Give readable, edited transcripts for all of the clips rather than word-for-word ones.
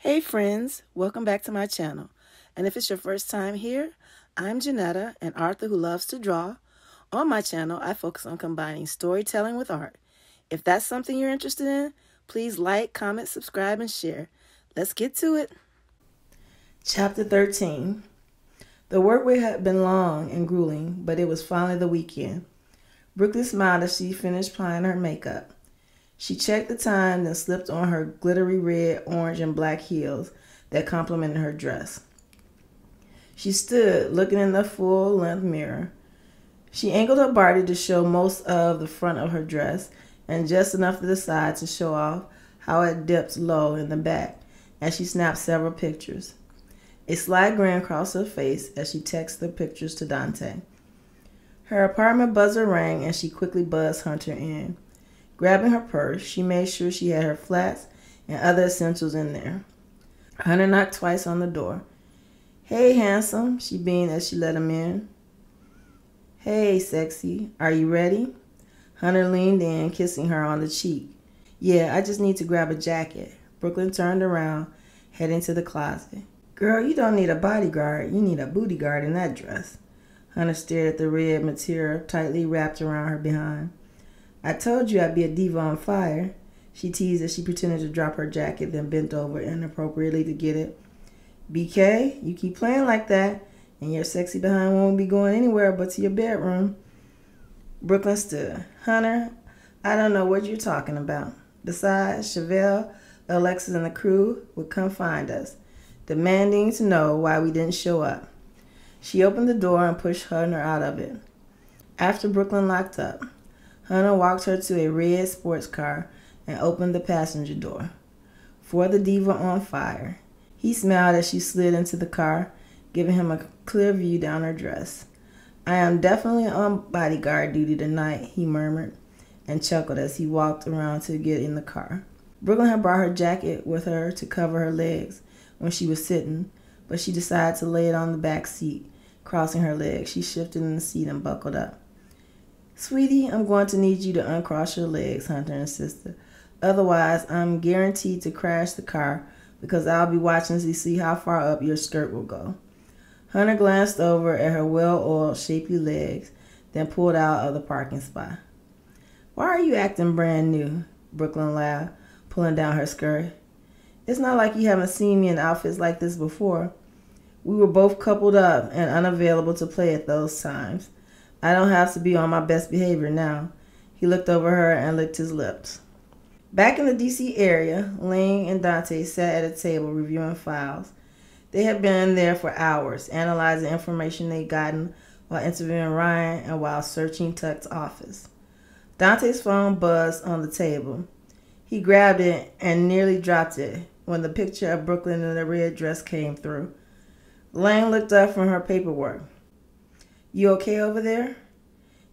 Hey friends, welcome back to my channel. And if it's your first time here, I'm Janetta, an author who loves to draw. On my channel, I focus on combining storytelling with art. If that's something you're interested in, please like, comment, subscribe, and share. Let's get to it. Chapter 13. The work week had been long and grueling, but it was finally the weekend. Brooklyn smiled as she finished applying her makeup. She checked the time, then slipped on her glittery red, orange, and black heels that complemented her dress. She stood, looking in the full-length mirror. She angled her body to show most of the front of her dress and just enough to the side to show off how it dipped low in the back as she snapped several pictures. A slight grin crossed her face as she texted the pictures to Dante. Her apartment buzzer rang and she quickly buzzed Hunter in. Grabbing her purse, she made sure she had her flats and other essentials in there. Hunter knocked twice on the door. "Hey, handsome," she beamed as she let him in. "Hey, sexy. Are you ready?" Hunter leaned in, kissing her on the cheek. "Yeah, I just need to grab a jacket." Brooklyn turned around, heading to the closet. "Girl, you don't need a bodyguard. You need a booty guard in that dress." Hunter stared at the red material tightly wrapped around her behind. "I told you I'd be a diva on fire," she teased as she pretended to drop her jacket, then bent over inappropriately to get it. "BK, you keep playing like that, and your sexy behind won't be going anywhere but to your bedroom." Brooklyn stood. "Hunter, I don't know what you're talking about. Besides, Chevelle, Alexis, and the crew would come find us, demanding to know why we didn't show up." She opened the door and pushed Hunter out of it. After Brooklyn locked up, Hunter walked her to a red sports car and opened the passenger door. For the diva on fire. He smiled as she slid into the car, giving him a clear view down her dress. "I am definitely on bodyguard duty tonight," he murmured, and chuckled as he walked around to get in the car. Brooklyn had brought her jacket with her to cover her legs when she was sitting, but she decided to lay it on the back seat. Crossing her legs, she shifted in the seat and buckled up. "Sweetie, I'm going to need you to uncross your legs," Hunter insisted. "Otherwise, I'm guaranteed to crash the car because I'll be watching to see how far up your skirt will go." Hunter glanced over at her well-oiled, shapely legs, then pulled out of the parking spot. "Why are you acting brand new?" Brooklyn laughed, pulling down her skirt. "It's not like you haven't seen me in outfits like this before. We were both coupled up and unavailable to play at those times. I don't have to be on my best behavior now." He looked over her and licked his lips. Back in the D.C. area, Ling and Dante sat at a table reviewing files. They had been there for hours, analyzing information they'd gotten while interviewing Ryan and while searching Tuck's office. Dante's phone buzzed on the table. He grabbed it and nearly dropped it when the picture of Brooklyn in the red dress came through. Lang looked up from her paperwork. "You okay over there?"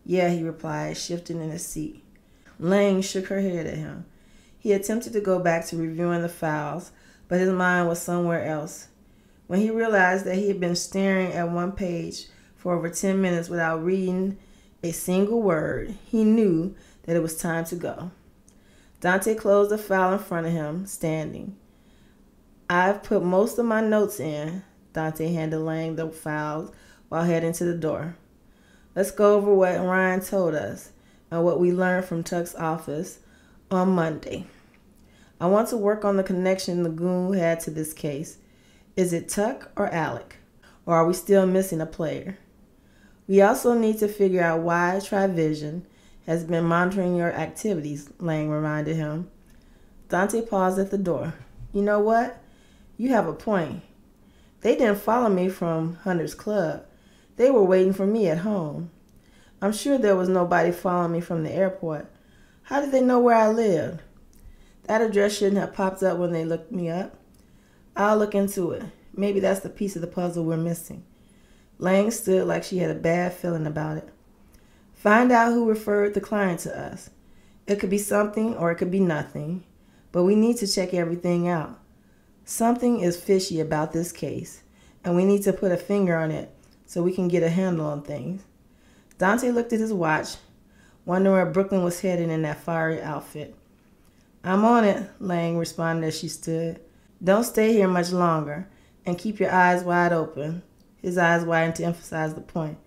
"Yeah," he replied, shifting in his seat. Lang shook her head at him. He attempted to go back to reviewing the files, but his mind was somewhere else. When he realized that he had been staring at one page for over 10 minutes without reading a single word, he knew that it was time to go. Dante closed the file in front of him, standing. "I've put most of my notes in." Dante handed Lang the files while heading to the door. "Let's go over what Ryan told us and what we learned from Tuck's office on Monday. I want to work on the connection the goon had to this case. Is it Tuck or Alec? Or are we still missing a player? We also need to figure out why Trivision has been monitoring your activities," Lang reminded him. Dante paused at the door. "You know what? You have a point. They didn't follow me from Hunter's club. They were waiting for me at home. I'm sure there was nobody following me from the airport. How did they know where I lived? That address shouldn't have popped up when they looked me up. I'll look into it. Maybe that's the piece of the puzzle we're missing." Lang stood like she had a bad feeling about it. "Find out who referred the client to us. It could be something or it could be nothing, but we need to check everything out. Something is fishy about this case, and we need to put a finger on it so we can get a handle on things." Dante looked at his watch, wondering where Brooklyn was headed in that fiery outfit. "I'm on it," Lang responded as she stood. Don't stay here much longer, and keep your eyes wide open. His eyes widened to emphasize the point.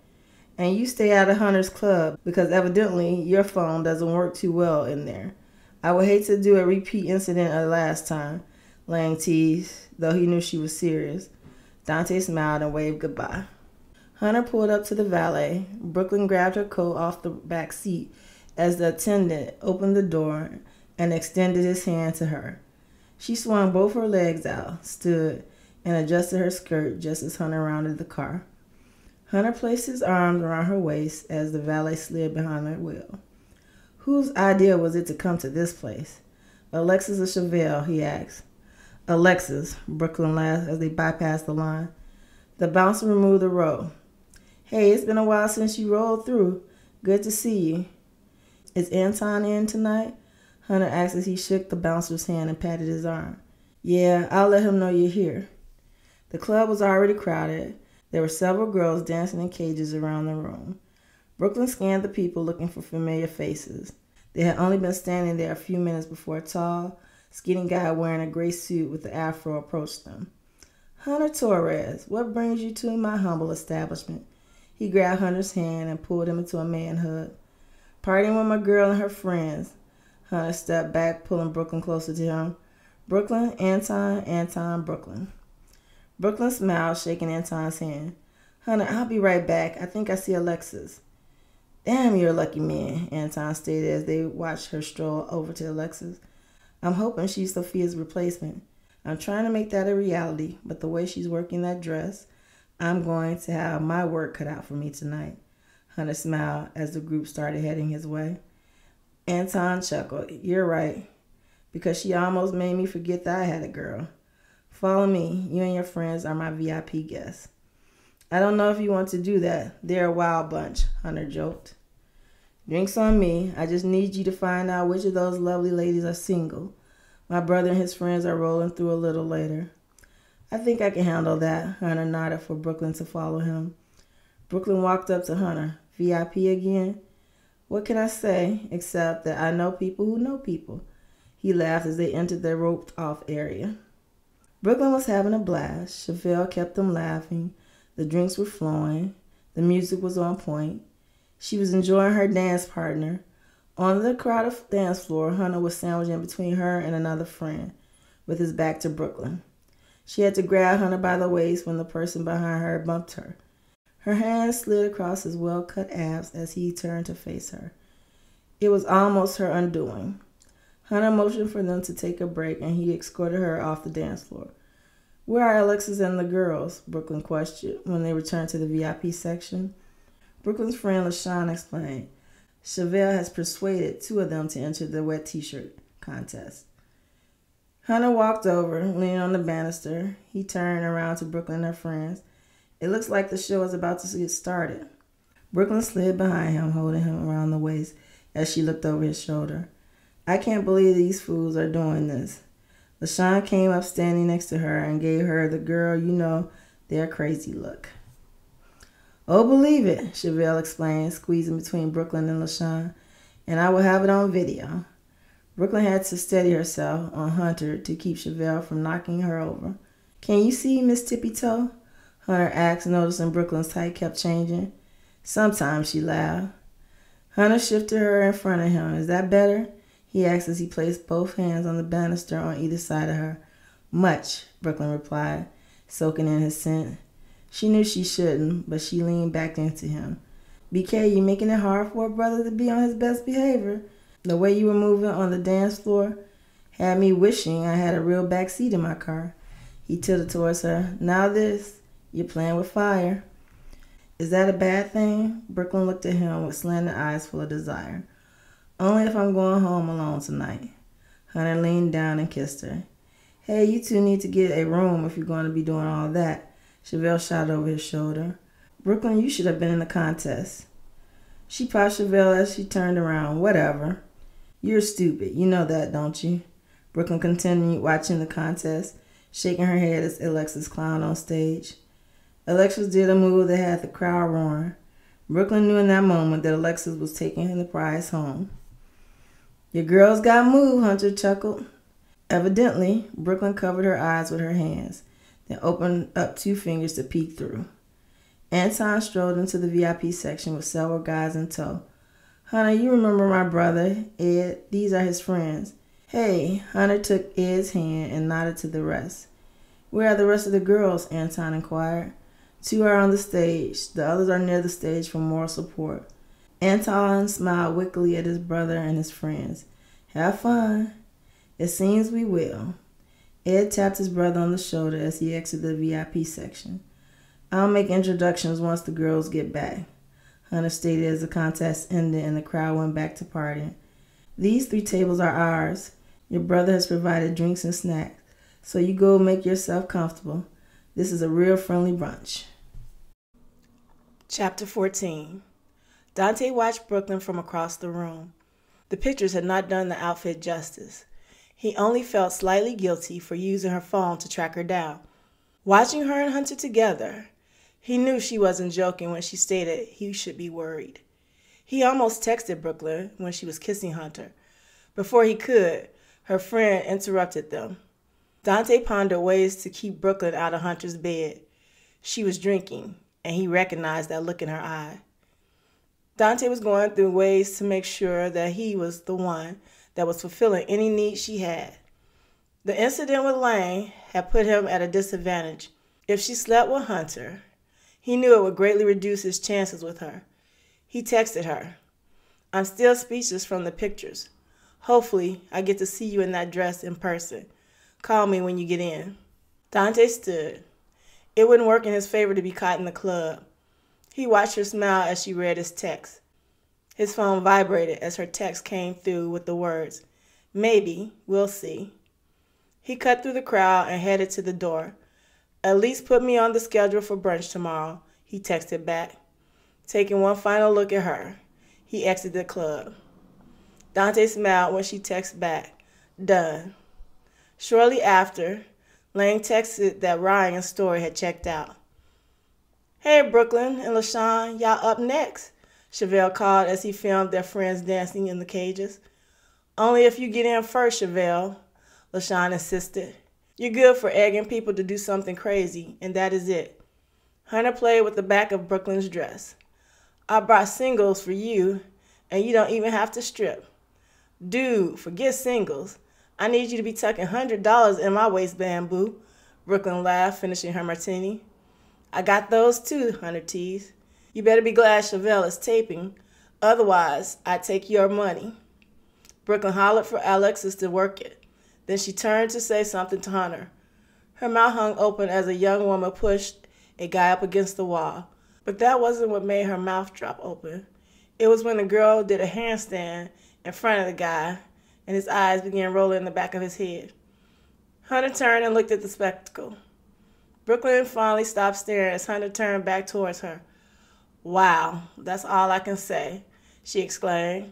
And you stay out of Hunter's club, because evidently your phone doesn't work too well in there. I would hate to do a repeat incident of last time, Lang teased, though he knew she was serious. Dante smiled and waved goodbye. Hunter pulled up to the valet. Brooklyn grabbed her coat off the back seat as the attendant opened the door and extended his hand to her. She swung both her legs out, stood, and adjusted her skirt just as Hunter rounded the car. Hunter placed his arms around her waist as the valet slid behind the wheel. Whose idea was it to come to this place? Alexis or Chevelle, he asked. Alexis, Brooklyn laughed as they bypassed the line. The bouncer removed the rope. Hey, it's been a while since you rolled through. Good to see you. Is Anton in tonight? Hunter asked as he shook the bouncer's hand and patted his arm. Yeah, I'll let him know you're here. The club was already crowded. There were several girls dancing in cages around the room. Brooklyn scanned the people looking for familiar faces. They had only been standing there a few minutes before a tall, skinny guy wearing a gray suit with an afro approached them. Hunter Torres, what brings you to my humble establishment? He grabbed Hunter's hand and pulled him into a man hug. Partying with my girl and her friends. Hunter stepped back, pulling Brooklyn closer to him. Brooklyn, Anton, Brooklyn. Brooklyn smiled, shaking Anton's hand. Hunter, I'll be right back. I think I see Alexis. Damn, you're a lucky man, Anton stated as they watched her stroll over to Alexis. I'm hoping she's Sophia's replacement. I'm trying to make that a reality, but the way she's working that dress, I'm going to have my work cut out for me tonight. Hunter smiled as the group started heading his way. Anton chuckled. You're right, because she almost made me forget that I had a girl. Follow me. You and your friends are my VIP guests. I don't know if you want to do that. They're a wild bunch, Hunter joked. Drinks on me. I just need you to find out which of those lovely ladies are single. My brother and his friends are rolling through a little later. I think I can handle that, Hunter nodded for Brooklyn to follow him. Brooklyn walked up to Hunter. VIP again? What can I say, except that I know people who know people? He laughed as they entered their roped-off area. Brooklyn was having a blast. Chevelle kept them laughing. The drinks were flowing. The music was on point. She was enjoying her dance partner. On the crowded dance floor, Hunter was sandwiched in between her and another friend, with his back to Brooklyn. She had to grab Hunter by the waist when the person behind her bumped her. Her hand slid across his well-cut abs as he turned to face her. It was almost her undoing. Hunter motioned for them to take a break, and he escorted her off the dance floor. Where are Alexis and the girls? Brooklyn questioned when they returned to the VIP section. Brooklyn's friend LaShawn explained. Chevelle has persuaded two of them to enter the wet t-shirt contest. Hunter walked over, leaning on the banister. He turned around to Brooklyn and her friends. It looks like the show is about to get started. Brooklyn slid behind him, holding him around the waist as she looked over his shoulder. I can't believe these fools are doing this. LaShawn came up standing next to her and gave her the girl, you know, they're crazy look. Oh, believe it, Chevelle explained, squeezing between Brooklyn and LaShawn, and I will have it on video. Brooklyn had to steady herself on Hunter to keep Chevelle from knocking her over. Can you see, Miss Tippy Toe? Hunter asked, noticing Brooklyn's height kept changing. Sometimes, she laughed. Hunter shifted her in front of him. Is that better? He asked as he placed both hands on the banister on either side of her. Much, Brooklyn replied, soaking in his scent. She knew she shouldn't, but she leaned back into him. BK, you making it hard for a brother to be on his best behavior. The way you were moving on the dance floor had me wishing I had a real back seat in my car. He tilted towards her. Now this, you're playing with fire. Is that a bad thing? Brooklyn looked at him with slanted eyes full of desire. Only if I'm going home alone tonight. Hunter leaned down and kissed her. Hey, you two need to get a room if you're going to be doing all that. Chevelle shot over his shoulder. Brooklyn, you should have been in the contest. She popped Chevelle as she turned around. Whatever. You're stupid. You know that, don't you? Brooklyn continued watching the contest, shaking her head as Alexis clowned on stage. Alexis did a move that had the crowd roaring. Brooklyn knew in that moment that Alexis was taking the prize home. Your girls got moved, Hunter chuckled. Evidently, Brooklyn covered her eyes with her hands, then opened up two fingers to peek through. Anton strolled into the VIP section with several guys in tow. Hunter, you remember my brother, Ed? These are his friends. Hey, Hunter took Ed's hand and nodded to the rest. Where are the rest of the girls? Anton inquired. Two are on the stage. The others are near the stage for moral support. Anton smiled wickedly at his brother and his friends. Have fun. It seems we will. Ed tapped his brother on the shoulder as he exited the VIP section. I'll make introductions once the girls get back, Hunter stated as the contest ended and the crowd went back to partying. These 3 tables are ours. Your brother has provided drinks and snacks, so you go make yourself comfortable. This is a real friendly brunch. Chapter 14. Dante watched Brooklyn from across the room. The pictures had not done the outfit justice. He only felt slightly guilty for using her phone to track her down. Watching her and Hunter together, he knew she wasn't joking when she stated he should be worried. He almost texted Brooklyn when she was kissing Hunter. Before he could, her friend interrupted them. Dante pondered ways to keep Brooklyn out of Hunter's bed. She was drinking, and he recognized that look in her eye. Dante was going through ways to make sure that he was the one that was fulfilling any need she had. The incident with Lane had put him at a disadvantage. If she slept with Hunter, he knew it would greatly reduce his chances with her. He texted her, I'm still speechless from the pictures. Hopefully, I get to see you in that dress in person. Call me when you get in. Dante stood. It wouldn't work in his favor to be caught in the club. He watched her smile as she read his text. His phone vibrated as her text came through with the words, maybe, we'll see. He cut through the crowd and headed to the door. At least put me on the schedule for brunch tomorrow, he texted back. Taking one final look at her, he exited the club. Dante smiled when she texted back, done. Shortly after, Lang texted that Ryan and Story had checked out. Hey, Brooklyn and LaShawn, y'all up next, Chevelle called as he filmed their friends dancing in the cages. Only if you get in first, Chevelle, LaShawn insisted. You're good for egging people to do something crazy, and that is it. Hunter played with the back of Brooklyn's dress. I brought singles for you, and you don't even have to strip. Dude, forget singles. I need you to be tucking $100 in my waistband, boo, Brooklyn laughed, finishing her martini. I got those too, Hunter teased. You better be glad Chevelle is taping. Otherwise, I'd take your money. Brooklyn hollered for Alexis to work it. Then she turned to say something to Hunter. Her mouth hung open as a young woman pushed a guy up against the wall. But that wasn't what made her mouth drop open. It was when the girl did a handstand in front of the guy, and his eyes began rolling in the back of his head. Hunter turned and looked at the spectacle. Brooklyn finally stopped staring as Hunter turned back towards her. Wow, that's all I can say, she exclaimed.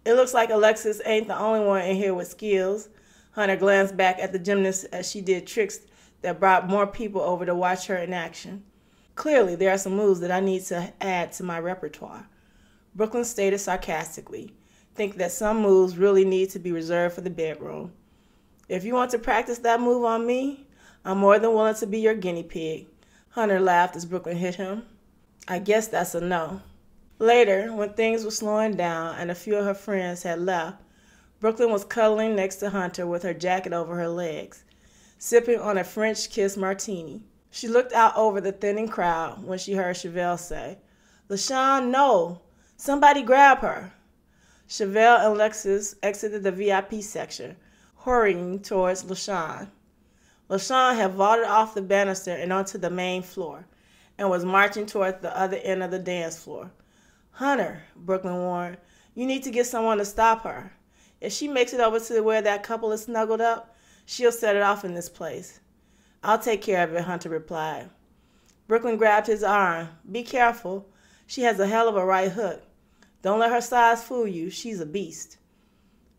It looks like Alexis ain't the only one in here with skills. Hunter glanced back at the gymnast as she did tricks that brought more people over to watch her in action. Clearly, there are some moves that I need to add to my repertoire. Brooklyn stated sarcastically, thinking that some moves really need to be reserved for the bedroom. If you want to practice that move on me, I'm more than willing to be your guinea pig. Hunter laughed as Brooklyn hit him. I guess that's a no. Later, when things were slowing down and a few of her friends had left, Brooklyn was cuddling next to Hunter with her jacket over her legs, sipping on a French kiss martini. She looked out over the thinning crowd when she heard Chevelle say, LaShawn, no! Somebody grab her! Chevelle and Alexis exited the VIP section, hurrying towards LaShawn. LaShawn had vaulted off the banister and onto the main floor, and was marching toward the other end of the dance floor. Hunter, Brooklyn warned, you need to get someone to stop her. If she makes it over to where that couple is snuggled up, she'll set it off in this place. I'll take care of it, Hunter replied. Brooklyn grabbed his arm. Be careful. She has a hell of a right hook. Don't let her size fool you. She's a beast.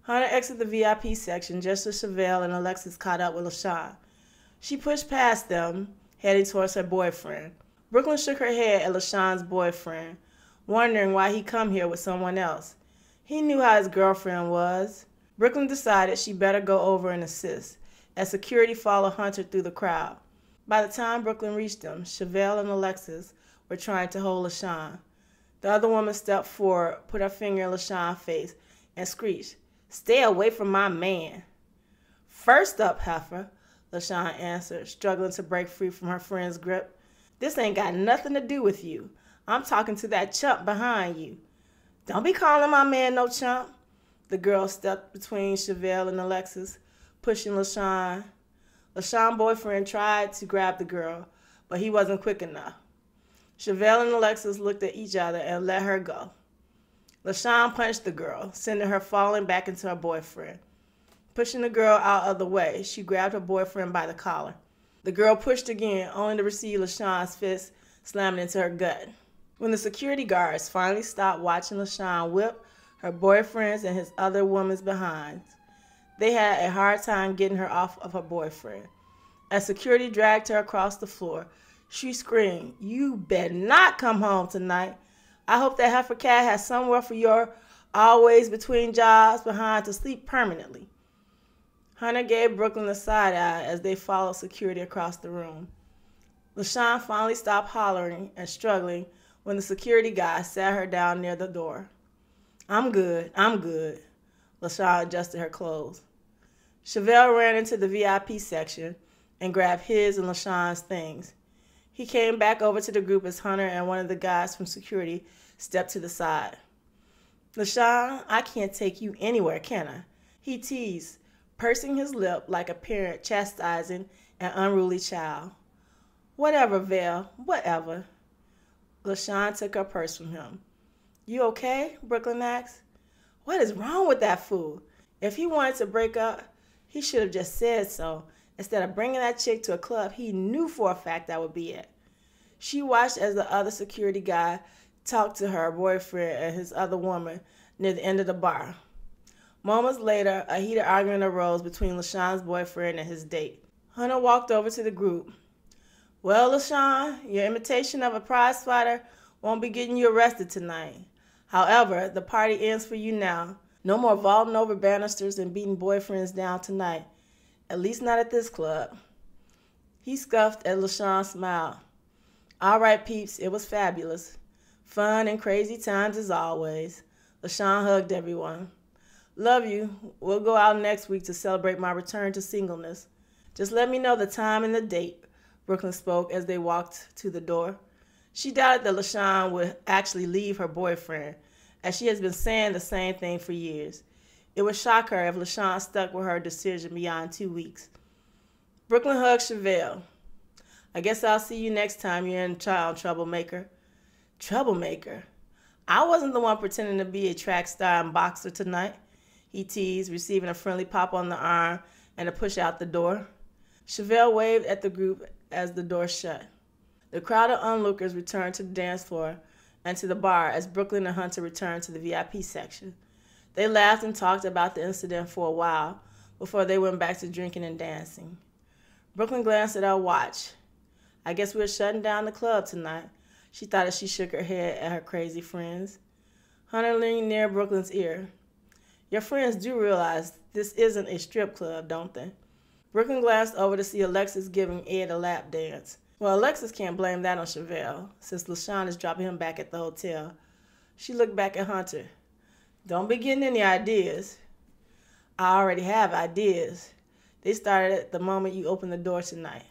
Hunter exited the VIP section just as Chevelle and Alexis caught up with LaShawn. She pushed past them, heading towards her boyfriend. Brooklyn shook her head at LaShawn's boyfriend, wondering why he come here with someone else. He knew how his girlfriend was. Brooklyn decided she better go over and assist, as security followed Hunter through the crowd. By the time Brooklyn reached them, Chevelle and Alexis were trying to hold LaShawn. The other woman stepped forward, put her finger in LaShawn's face, and screeched, "Stay away from my man." "First up, heifer," LaShawn answered, struggling to break free from her friend's grip. "This ain't got nothing to do with you. I'm talking to that chump behind you." "Don't be calling my man no chump." The girl stepped between Chevelle and Alexis, pushing LaShawn. LaShawn's boyfriend tried to grab the girl, but he wasn't quick enough. Chevelle and Alexis looked at each other and let her go. LaShawn punched the girl, sending her falling back into her boyfriend. Pushing the girl out of the way, she grabbed her boyfriend by the collar. The girl pushed again, only to receive LaShawn's fist slamming into her gut. When the security guards finally stopped watching LaShawn whip her boyfriend's and his other woman's behinds, they had a hard time getting her off of her boyfriend. As security dragged her across the floor, she screamed, "You better not come home tonight. I hope that heifer cat has somewhere for your always between jobs behind to sleep permanently." Hunter gave Brooklyn a side eye as they followed security across the room. LaShawn finally stopped hollering and struggling when the security guy sat her down near the door. I'm good. LaShawn adjusted her clothes. Chevelle ran into the VIP section and grabbed his and LaShawn's things. He came back over to the group as Hunter and one of the guys from security stepped to the side. "LaShawn, I can't take you anywhere, can I?" he teased, pursing his lip like a parent chastising an unruly child. "Whatever, Val, whatever." LaShawn took her purse from him. "You okay?" Brooklyn asked. What is wrong with that fool? If he wanted to break up, he should have just said so, instead of bringing that chick to a club he knew for a fact that would be it. She watched as the other security guy talked to her boyfriend and his other woman near the end of the bar. Moments later, a heated argument arose between LaShawn's boyfriend and his date. Hunter walked over to the group. "Well, LaShawn, your imitation of a prize fighter won't be getting you arrested tonight. However, the party ends for you now. No more vaulting over banisters and beating boyfriends down tonight. At least not at this club." He scoffed as LaShawn smiled. "All right, peeps, it was fabulous. Fun and crazy times as always." LaShawn hugged everyone. "Love you. We'll go out next week to celebrate my return to singleness. Just let me know the time and the date," Brooklyn spoke as they walked to the door. She doubted that LaShawn would actually leave her boyfriend, as she has been saying the same thing for years. It would shock her if LaShawn stuck with her decision beyond 2 weeks. Brooklyn hugged Chevelle. "I guess I'll see you next time you're in town, troublemaker." "Troublemaker? I wasn't the one pretending to be a track star and boxer tonight," he teased, receiving a friendly pop on the arm and a push out the door. Chevelle waved at the group as the door shut. The crowd of onlookers returned to the dance floor and to the bar as Brooklyn and Hunter returned to the VIP section. They laughed and talked about the incident for a while before they went back to drinking and dancing. Brooklyn glanced at her watch. "I guess we're shutting down the club tonight," she thought as she shook her head at her crazy friends. Hunter leaned near Brooklyn's ear. "Your friends do realize this isn't a strip club, don't they?" Brooklyn glanced over to see Alexis giving Ed a lap dance. Well, Alexis can't blame that on Chevelle, since LaShawn is dropping him back at the hotel. She looked back at Hunter. "Don't be getting any ideas." "I already have ideas. They started at the moment you opened the door tonight."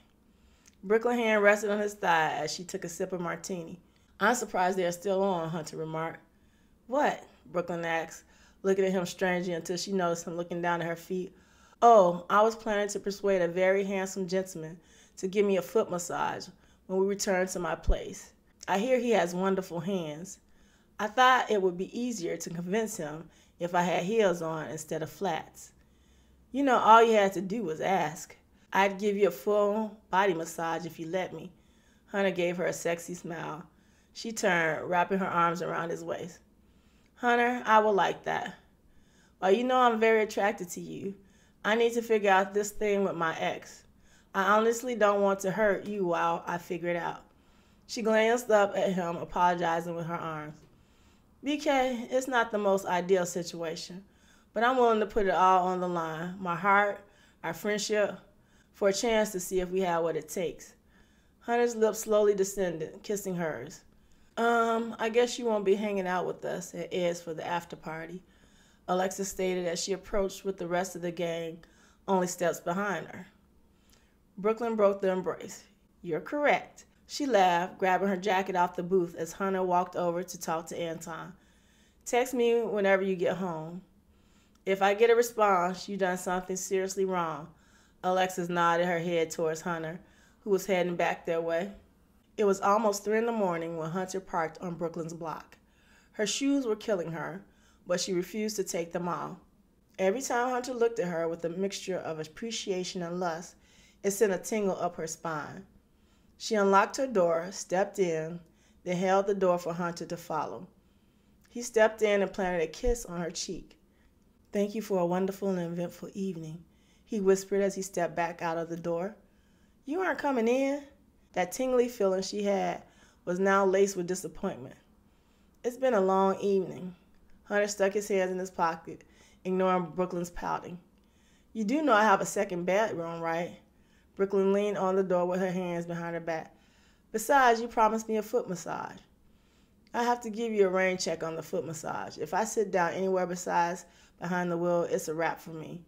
Brooklyn's hand rested on his thigh as she took a sip of martini. "I'm surprised they're still on," Hunter remarked. "What?" Brooklyn asked, looking at him strangely until she noticed him looking down at her feet. "Oh, I was planning to persuade a very handsome gentleman to give me a foot massage when we return to my place. I hear he has wonderful hands. I thought it would be easier to convince him if I had heels on instead of flats. You know, all you had to do was ask. I'd give you a full body massage if you let me." Hunter gave her a sexy smile. She turned, wrapping her arms around his waist. "Hunter, I would like that. Well, you know I'm very attracted to you. I need to figure out this thing with my ex. I honestly don't want to hurt you while I figure it out." She glanced up at him, apologizing with her arms. "BK, it's not the most ideal situation, But I'm willing to put it all on the line. My heart, our friendship, for a chance to see if we have what it takes. Hunter's lips slowly descended, kissing hers. I guess you won't be hanging out with us at Ed's for the after party, Alexis stated as she approached with the rest of the gang, only steps behind her. Brooklyn broke the embrace. You're correct. She laughed, grabbing her jacket off the booth as Hunter walked over to talk to Anton. Text me whenever you get home. If I get a response, you done something seriously wrong. Alexis nodded her head towards Hunter, who was heading back their way. It was almost 3 a.m. when Hunter parked on Brooklyn's block. Her shoes were killing her, but she refused to take them off. Every time Hunter looked at her with a mixture of appreciation and lust, it sent a tingle up her spine. She unlocked her door, stepped in, then held the door for Hunter to follow. He stepped in and planted a kiss on her cheek. Thank you for a wonderful and eventful evening, he whispered as he stepped back out of the door. You aren't coming in? That tingly feeling she had was now laced with disappointment. It's been a long evening. Hunter stuck his hands in his pocket, ignoring Brooklyn's pouting. You do know I have a second bedroom, right? Brooklyn leaned on the door with her hands behind her back. Besides, you promised me a foot massage. I have to give you a rain check on the foot massage. If I sit down anywhere besides behind the wheel, it's a wrap for me.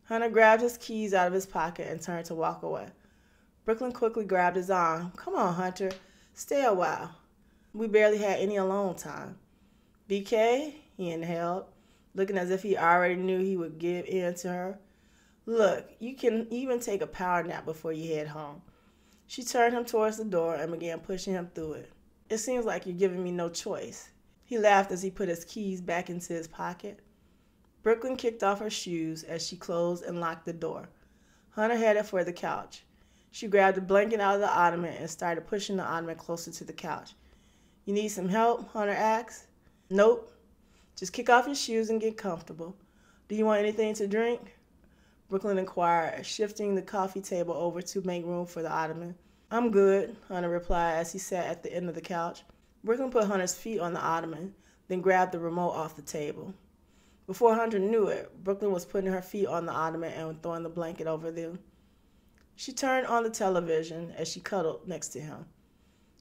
Hunter grabbed his keys out of his pocket and turned to walk away. Brooklyn quickly grabbed his arm. Come on, Hunter. Stay a while. We barely had any alone time. BK, he inhaled, looking as if he already knew he would give in to her. Look, you can even take a power nap before you head home. She turned him towards the door and began pushing him through it. It seems like you're giving me no choice. He laughed as he put his keys back into his pocket. Brooklyn kicked off her shoes as she closed and locked the door. Hunter headed for the couch. She grabbed a blanket out of the ottoman and started pushing the ottoman closer to the couch. You need some help? Hunter asked. Nope. Just kick off your shoes and get comfortable. Do you want anything to drink? Brooklyn inquired, shifting the coffee table over to make room for the ottoman. I'm good, Hunter replied as he sat at the end of the couch. Brooklyn put Hunter's feet on the ottoman, then grabbed the remote off the table. Before Hunter knew it, Brooklyn was putting her feet on the ottoman and throwing the blanket over them. She turned on the television as she cuddled next to him.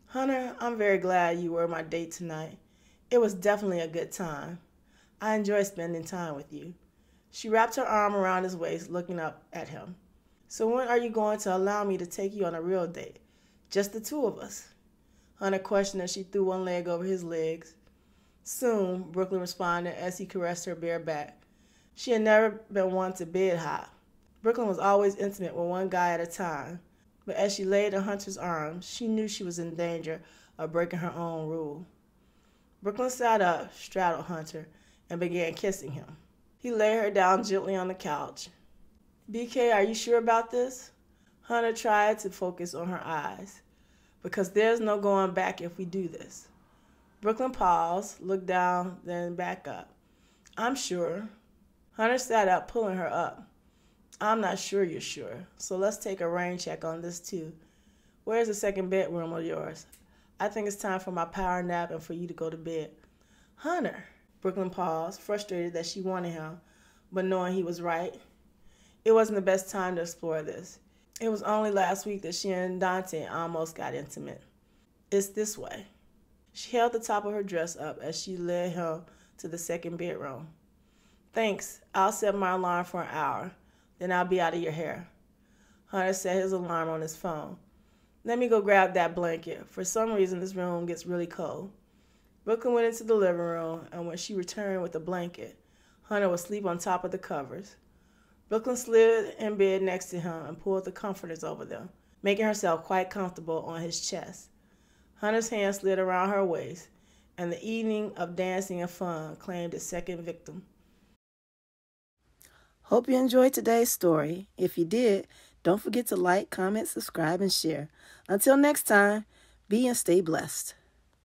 Hunter, I'm very glad you were my date tonight. It was definitely a good time. I enjoy spending time with you. She wrapped her arm around his waist, looking up at him. So when are you going to allow me to take you on a real date? Just the two of us? Hunter questioned as she threw one leg over his legs. Soon, Brooklyn responded as he caressed her bare back. She had never been one to bed hop. Brooklyn was always intimate with one guy at a time, but as she laid in Hunter's arms, she knew she was in danger of breaking her own rule. Brooklyn sat up, straddled Hunter, and began kissing him. He laid her down gently on the couch. BK, are you sure about this? Hunter tried to focus on her eyes. Because there's no going back if we do this. Brooklyn paused, looked down, then back up. I'm sure. Hunter sat up, pulling her up. I'm not sure you're sure, so let's take a rain check on this too. Where's the second bedroom of yours? I think it's time for my power nap and for you to go to bed. Hunter. Brooklyn paused, frustrated that she wanted him, but knowing he was right. It wasn't the best time to explore this. It was only last week that she and Dante almost got intimate. It's this way. She held the top of her dress up as she led him to the second bedroom. Thanks. I'll set my alarm for an hour. Then I'll be out of your hair. Hunter set his alarm on his phone. Let me go grab that blanket. For some reason, this room gets really cold. Brooklyn went into the living room, and when she returned with the blanket, Hunter was asleep on top of the covers. Brooklyn slid in bed next to him and pulled the comforters over them, making herself quite comfortable on his chest. Hunter's hand slid around her waist, and the evening of dancing and fun claimed its second victim. Hope you enjoyed today's story. If you did, don't forget to like, comment, subscribe, and share. Until next time, be and stay blessed.